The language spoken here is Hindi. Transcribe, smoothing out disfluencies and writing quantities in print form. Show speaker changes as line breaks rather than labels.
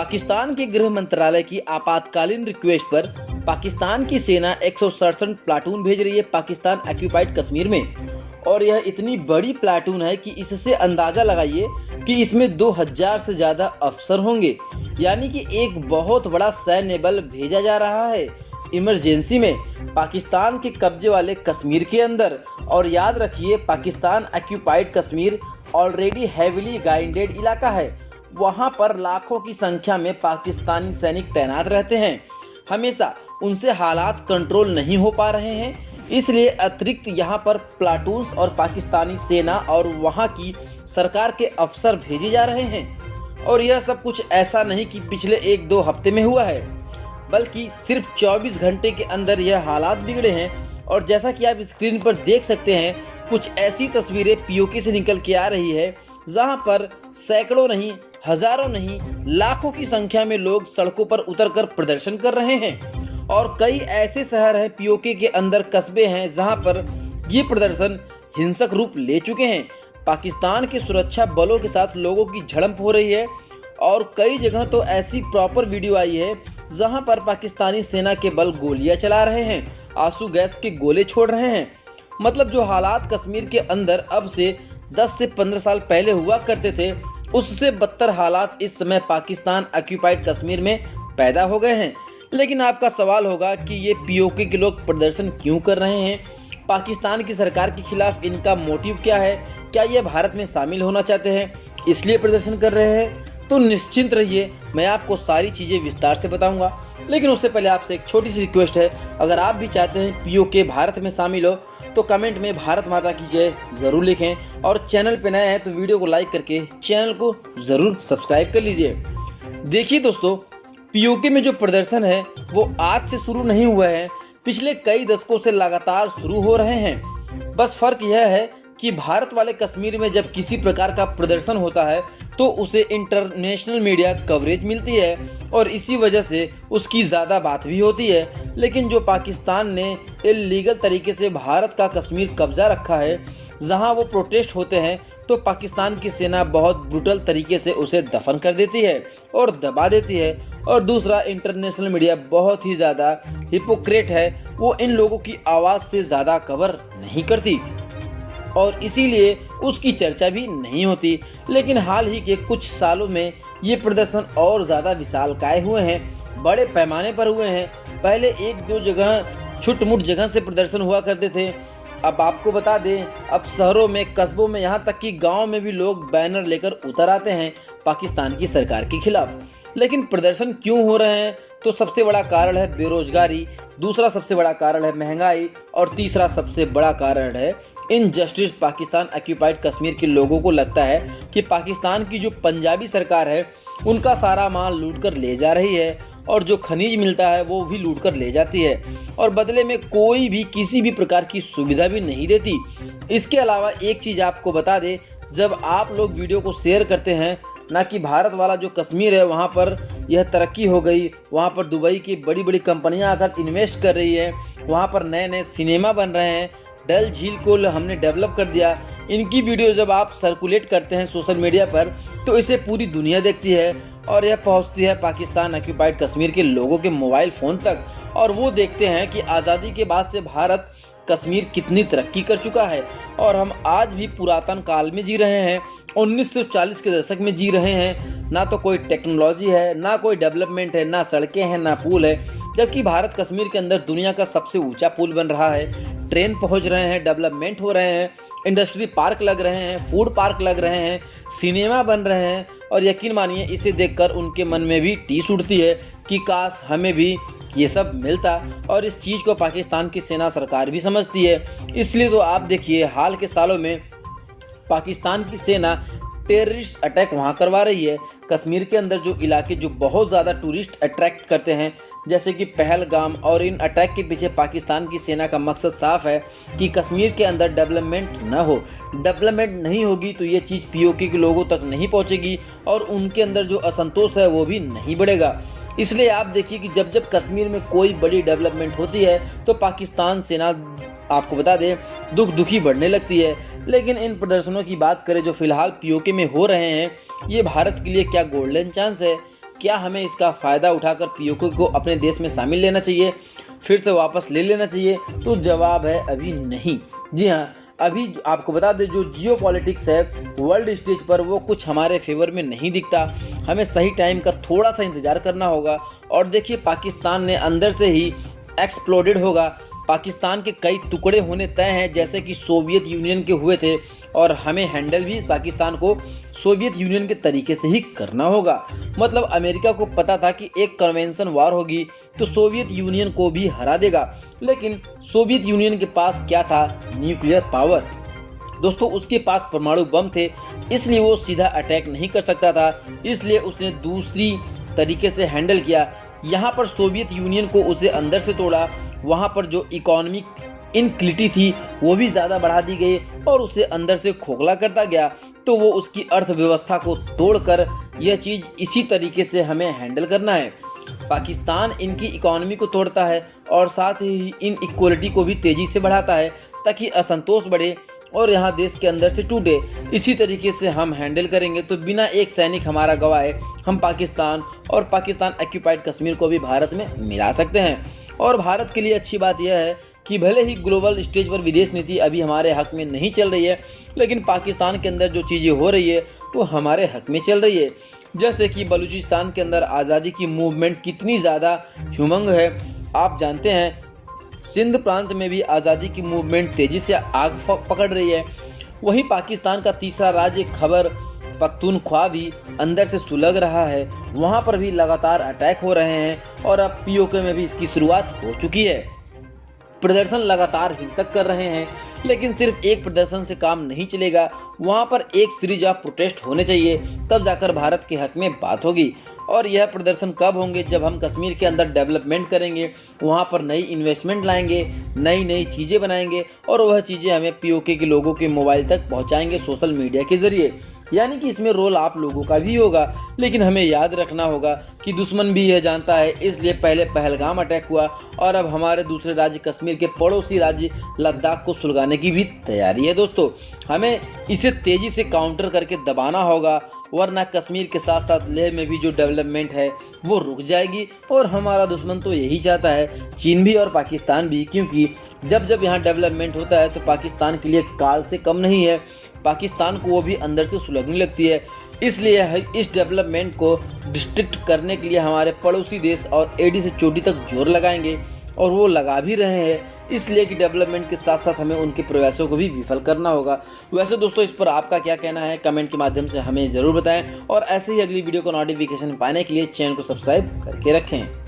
पाकिस्तान के गृह मंत्रालय की आपातकालीन रिक्वेस्ट पर पाकिस्तान की सेना 167 प्लाटून भेज रही है पाकिस्तान ऑक्यूपाइड कश्मीर में। और यह इतनी बड़ी प्लाटून है कि इससे अंदाजा लगाइए कि इसमें 2000 से ज़्यादा अफसर होंगे, यानी कि एक बहुत बड़ा सैन्य बल भेजा जा रहा है इमरजेंसी में पाकिस्तान के कब्जे वाले कश्मीर के अंदर। और याद रखिए, Pakistan occupied Kashmir already heavily guided इलाका है। वहां पर लाखों की संख्या में पाकिस्तानी सैनिक तैनात रहते हैं। हमेशा उनसे हालात कंट्रोल नहीं हो पा रहे हैं, इसलिए अतिरिक्त यहां पर प्लाटून्स और पाकिस्तानी सेना और वहां की सरकार के अफसर भेजे जा रहे हैं। और यह सब कुछ ऐसा नहीं कि पिछले 1-2 हफ्ते में हुआ है, बल्कि सिर्फ 24 घंटे के अंदर यह हालात बिगड़े हैं। और जैसा कि आप स्क्रीन पर देख सकते हैं, कुछ ऐसी तस्वीरें पीओके से निकल के आ रही है जहां पर सैकड़ों नहीं, हजारों नहीं, लाखों की संख्या में लोग सड़कों पर उतरकर प्रदर्शन कर रहे हैं। और कई ऐसे शहर हैं पीओके के अंदर, कस्बे हैं जहां पर ये प्रदर्शन हिंसक रूप ले चुके हैं। पाकिस्तान के सुरक्षा बलों के साथ लोगों की झड़प हो रही है और कई जगह तो ऐसी प्रॉपर वीडियो आई है जहां पर पाकिस्तानी सेना के बल गोलियां चला रहे हैं, आंसू गैस के गोले छोड़ रहे हैं। मतलब जो हालात कश्मीर के अंदर अब से 10 से 15 साल पहले हुआ करते थे, उससे बदतर हालात इस समय पाकिस्तान ऑक्यूपाइड कश्मीर में पैदा हो गए हैं। लेकिन आपका सवाल होगा कि ये पीओके के लोग प्रदर्शन क्यों कर रहे हैं? पाकिस्तान की सरकार के खिलाफ इनका मोटिव क्या है? क्या ये भारत में शामिल होना चाहते हैं इसलिए प्रदर्शन कर रहे हैं? तो निश्चिंत रहिए, मैं आपको सारी चीज़ें विस्तार से बताऊंगा। लेकिन उससे पहले आपसे एक छोटी सी रिक्वेस्ट है, अगर आप भी चाहते हैं पीओके भारत में शामिल हो तो कमेंट में भारत माता की जय ज़रूर लिखें। और चैनल पे नए हैं तो वीडियो को लाइक करके चैनल को ज़रूर सब्सक्राइब कर लीजिए। देखिए दोस्तों, पीओके में जो प्रदर्शन है वो आज से शुरू नहीं हुआ है, पिछले कई दशकों से लगातार शुरू हो रहे हैं। बस फर्क यह है कि भारत वाले कश्मीर में जब किसी प्रकार का प्रदर्शन होता है तो उसे इंटरनेशनल मीडिया कवरेज मिलती है और इसी वजह से उसकी ज़्यादा बात भी होती है। लेकिन जो पाकिस्तान ने इल्लीगल तरीके से भारत का कश्मीर कब्जा रखा है, जहां वो प्रोटेस्ट होते हैं तो पाकिस्तान की सेना बहुत ब्रूटल तरीके से उसे दफन कर देती है और दबा देती है। और दूसरा, इंटरनेशनल मीडिया बहुत ही ज़्यादा हिपोक्रेट है, वो इन लोगों की आवाज़ से ज़्यादा कवर नहीं करती और इसीलिए उसकी चर्चा भी नहीं होती। लेकिन हाल ही के कुछ सालों में ये प्रदर्शन और ज़्यादा विशालकाय हुए हैं, बड़े पैमाने पर हुए हैं। पहले 1-2 जगह छुटमुट जगह से प्रदर्शन हुआ करते थे, अब आपको बता दें, अब शहरों में, कस्बों में, यहाँ तक कि गाँव में भी लोग बैनर लेकर उतर आते हैं पाकिस्तान की सरकार के खिलाफ। लेकिन प्रदर्शन क्यों हो रहे हैं? तो सबसे बड़ा कारण है बेरोजगारी, दूसरा सबसे बड़ा कारण है महंगाई और तीसरा सबसे बड़ा कारण है इनजस्टिस। पाकिस्तान ऑक्यूपाइड कश्मीर के लोगों को लगता है कि पाकिस्तान की जो पंजाबी सरकार है उनका सारा माल लूट कर ले जा रही है और जो खनिज मिलता है वो भी लूट कर ले जाती है और बदले में कोई भी किसी भी प्रकार की सुविधा भी नहीं देती। इसके अलावा एक चीज़ आपको बता दें, जब आप लोग वीडियो को शेयर करते हैं ना कि भारत वाला जो कश्मीर है वहाँ पर यह तरक्की हो गई, वहाँ पर दुबई की बड़ी बड़ी कंपनियाँ आकर इन्वेस्ट कर रही है, वहाँ पर नए नए सिनेमा बन रहे हैं, डल झील को हमने डेवलप कर दिया, इनकी वीडियो जब आप सर्कुलेट करते हैं सोशल मीडिया पर तो इसे पूरी दुनिया देखती है और यह पहुंचती है पाकिस्तान ऑक्यूपाइड कश्मीर के लोगों के मोबाइल फ़ोन तक और वो देखते हैं कि आज़ादी के बाद से भारत कश्मीर कितनी तरक्की कर चुका है। और हम आज भी पुरातन काल में जी रहे हैं, 1940 के दशक में जी रहे हैं। ना तो कोई टेक्नोलॉजी है, ना कोई डेवलपमेंट है, ना सड़कें हैं, ना पुल है, जबकि भारत कश्मीर के अंदर दुनिया का सबसे ऊंचा पुल बन रहा है, ट्रेन पहुंच रहे हैं, डेवलपमेंट हो रहे हैं, इंडस्ट्री पार्क लग रहे हैं, फूड पार्क लग रहे हैं, सिनेमा बन रहे हैं। और यकीन मानिए, इसे देखकर उनके मन में भी टीस उठती है कि काश हमें भी ये सब मिलता। और इस चीज़ को पाकिस्तान की सेना सरकार भी समझती है। इसलिए तो आप देखिए, हाल के सालों में पाकिस्तान की सेना टेररिस्ट अटैक वहाँ करवा रही है। कश्मीर के अंदर जो इलाके जो बहुत ज़्यादा टूरिस्ट अट्रैक्ट करते हैं, जैसे कि पहलगाम, और इन अटैक के पीछे पाकिस्तान की सेना का मकसद साफ है कि कश्मीर के अंदर डेवलपमेंट न हो। डेवलपमेंट नहीं होगी तो ये चीज़ पीओके के लोगों तक नहीं पहुँचेगी और उनके अंदर जो असंतोष है वो भी नहीं बढ़ेगा। इसलिए आप देखिए कि जब जब कश्मीर में कोई बड़ी डेवलपमेंट होती है तो पाकिस्तान सेना, आपको बता दें, दुखी बढ़ने लगती है। लेकिन इन प्रदर्शनों की बात करें जो फिलहाल पीओके में हो रहे हैं, ये भारत के लिए क्या गोल्डन चांस है? क्या हमें इसका फ़ायदा उठाकर पीओके को अपने देश में शामिल लेना चाहिए, फिर से वापस ले लेना चाहिए? तो जवाब है अभी नहीं। जी हाँ, अभी आपको बता दें जो जियोपॉलिटिक्स है वर्ल्ड स्टेज पर वो कुछ हमारे फेवर में नहीं दिखता। हमें सही टाइम का थोड़ा सा इंतज़ार करना होगा। और देखिए पाकिस्तान ने अंदर से ही एक्सप्लोडेड होगा। पाकिस्तान के कई टुकड़े होने तय हैं जैसे कि सोवियत यूनियन के हुए थे, और हमें हैंडल भी पाकिस्तान को सोवियत यूनियन के तरीके से ही करना होगा। मतलब अमेरिका को पता था कि एक कन्वेंशन वार होगी तो सोवियत यूनियन को भी हरा देगा, लेकिन सोवियत यूनियन के पास क्या था? Nuclear power. दोस्तों उसके पास परमाणु बम थे, इसलिए वो सीधा अटैक नहीं कर सकता था, इसलिए उसने दूसरी तरीके से हैंडल किया। यहाँ पर सोवियत यूनियन को उसे अंदर से तोड़ा, वहाँ पर जो इकोनॉमिक इनक्लिटी थी वो भी ज़्यादा बढ़ा दी गई और उसे अंदर से खोखला करता गया। तो वो उसकी अर्थव्यवस्था को तोड़कर यह चीज़ इसी तरीके से हमें हैंडल करना है। पाकिस्तान इनकी इकोनॉमी को तोड़ता है और साथ ही इन इक्वलिटी को भी तेज़ी से बढ़ाता है ताकि असंतोष बढ़े और यहाँ देश के अंदर से टूटे। इसी तरीके से हम हैंडल करेंगे तो बिना एक सैनिक हमारा गवाए हम पाकिस्तान और पाकिस्तान ऑक्यूपाइड कश्मीर को भी भारत में मिला सकते हैं। और भारत के लिए अच्छी बात यह है कि भले ही ग्लोबल स्टेज पर विदेश नीति अभी हमारे हक में नहीं चल रही है, लेकिन पाकिस्तान के अंदर जो चीज़ें हो रही है वो हमारे हक में चल रही है। जैसे कि बलूचिस्तान के अंदर आज़ादी की मूवमेंट कितनी ज़्यादा हुमंग है, आप जानते हैं। सिंध प्रांत में भी आज़ादी की मूवमेंट तेज़ी से आग पकड़ रही है। वहीं पाकिस्तान का तीसरा राज्य खैबर पख्तूनख्वा भी अंदर से सुलग रहा है, वहाँ पर भी लगातार अटैक हो रहे हैं और अब पीओके में भी इसकी शुरुआत हो चुकी है। प्रदर्शन लगातार हिंसक कर रहे हैं, लेकिन सिर्फ एक प्रदर्शन से काम नहीं चलेगा, वहाँ पर एक सीरीज ऑफ प्रोटेस्ट होने चाहिए, तब जाकर भारत के हक में बात होगी। और यह प्रदर्शन कब होंगे? जब हम कश्मीर के अंदर डेवलपमेंट करेंगे, वहाँ पर नई इन्वेस्टमेंट लाएंगे, नई नई चीज़ें बनाएंगे और वह चीज़ें हमें पीओके के लोगों के मोबाइल तक पहुँचाएंगे सोशल मीडिया के ज़रिए। यानी कि इसमें रोल आप लोगों का भी होगा, लेकिन हमें याद रखना होगा कि दुश्मन भी यह जानता है, इसलिए पहले पहलगाम अटैक हुआ और अब हमारे दूसरे राज्य कश्मीर के पड़ोसी राज्य लद्दाख को सुलगाने की भी तैयारी है। दोस्तों हमें इसे तेज़ी से काउंटर करके दबाना होगा, वरना कश्मीर के साथ साथ लेह में भी जो डेवलपमेंट है वो रुक जाएगी। और हमारा दुश्मन तो यही चाहता है, चीन भी और पाकिस्तान भी, क्योंकि जब जब यहाँ डेवलपमेंट होता है तो पाकिस्तान के लिए काल से कम नहीं है, पाकिस्तान को वो भी अंदर से सुलगने लगती है। इसलिए इस डेवलपमेंट को डिस्ट्रिक्ट करने के लिए हमारे पड़ोसी देश और एडी से चोटी तक जोर लगाएंगे और वो लगा भी रहे हैं, इसलिए कि डेवलपमेंट के साथ साथ हमें उनके प्रयासों को भी विफल करना होगा। वैसे दोस्तों इस पर आपका क्या कहना है कमेंट के माध्यम से हमें ज़रूर बताएं और ऐसे ही अगली वीडियो को नोटिफिकेशन पाने के लिए चैनल को सब्सक्राइब करके रखें।